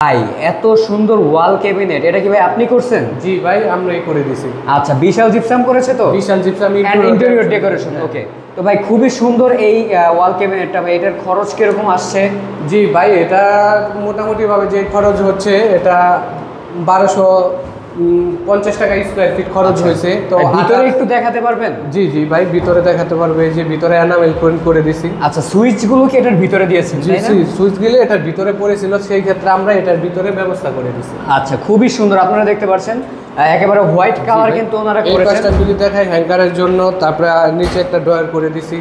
ভাই এত সুন্দর ওয়াল ক্যাবিনেট, এটা কি ভাই আপনি করছেন? জি ভাই, আমরাই করে দিছি। আচ্ছা, বিশাল জিপসাম করেছে তো? বিশাল জিপসাম ইন্টেরিয়র ডেকোরেশন। ওকে, তো ভাই খুবই সুন্দর এই ওয়াল ক্যাবিনেটটা। ভাই এটার খরচ কিরকম আসছে? জি ভাই, এটা মোটামুটি ভাবে যে খরচ হচ্ছে এটা 1250 টাকা স্কোয়ার ফিট খরচ হয়েছে। তো ভিতরে একটু দেখাতে পারবেন? জি জি ভাই, ভিতরে দেখাতে পারবে, যে ভিতরে এনামেল প্রিন্ট করে দিছি। আচ্ছা, সুইচগুলো কি এটার ভিতরে দিয়েছেন? জি জি, সুইচগুলো এটার ভিতরে পড়েছিল, সেই ক্ষেত্রে আমরা এটার ভিতরে ব্যবস্থা করে দিছি। আচ্ছা, খুবই সুন্দর। আপনারা দেখতে পাচ্ছেন একেবারে হোয়াইট কালার কিন্তু ওনারা করেছেন। এই যদি দেখাই হ্যাঙ্গারের জন্য, তারপরে নিচে একটা ড্রয়ার করে দিছি।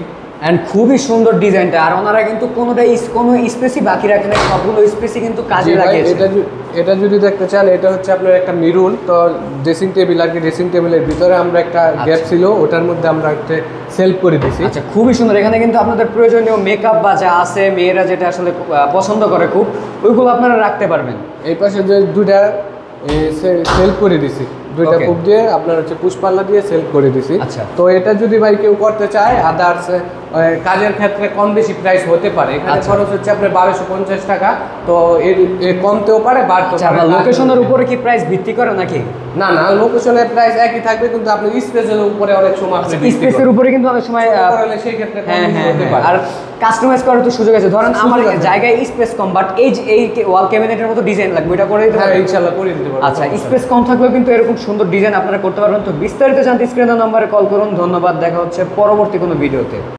এন্ড খুবই সুন্দর ডিজাইনটা। আর ওনারা কিন্তু কোনো স্পেসই বাকি রাখেন না, সবগুলো স্পেসই কিন্তু কাজে লাগিয়েছে। এটা যদি দেখতে চান, এটা হচ্ছে আপনার একটা মিরুল, তো ড্রেসিং টেবিল আর কি, ড্রেসিং টেবিলের ভিতরে আমরা একটা গ্যাপ ছিল, ওটার মধ্যে আমরা একটা সেলফ করে দিছি। আচ্ছা, খুবই সুন্দর। এখানে কিন্তু আপনাদের প্রয়োজনীয় মেকআপ বা যা আছে, মেয়েরা যেটা আসলে পছন্দ করে খুব, ওইগুলো আপনারা রাখতে পারবেন। এই পাশে যে দুইটা সেলফ করে দিছি, দুইটা কূপ দিয়ে আপনার হচ্ছে পুষ্পাল্লা দিয়ে সেলফ করে দিছি। আচ্ছা, তো এটা যদি ভাই কেউ করতে চায়, আদার্স কাজের ক্ষেত্রে কম বেশি প্রাইস হতে পারে। এখানে খরচ হচ্ছে আপনার 1250 টাকা। তো এর কমতেও পারে, বাড়তেও পারে। লোকেশনের উপরে কি প্রাইস ভিত্তি করে নাকি? না না, লোকেশনের প্রাইস একই থাকবে, কিন্তু আপনি স্পেসের উপরে অনেক সময় স্পেসের উপরে কিন্তু অনেক সময় সেই ক্ষেত্রে কম হতে পারে। আর কাস্টমাইজ করার তো সুযোগ আছে। ধরেন আমার জায়গায় স্পেস কম, বাট এই ওয়াল ক্যাবিনেটের মতো ডিজাইন লাগবে, এটা করে দিতে পারবেন? ইনশাআল্লাহ করে দিতে পারবো। আচ্ছা, স্পেস কম থাকলেও কিন্তু এরকম সুন্দর ডিজাইন আপনারা করতে পারবেন। তো বিস্তারিত জানতে স্ক্রিনের নম্বরে কল করুন। ধন্যবাদ, দেখা হচ্ছে পরবর্তী কোনো ভিডিওতে।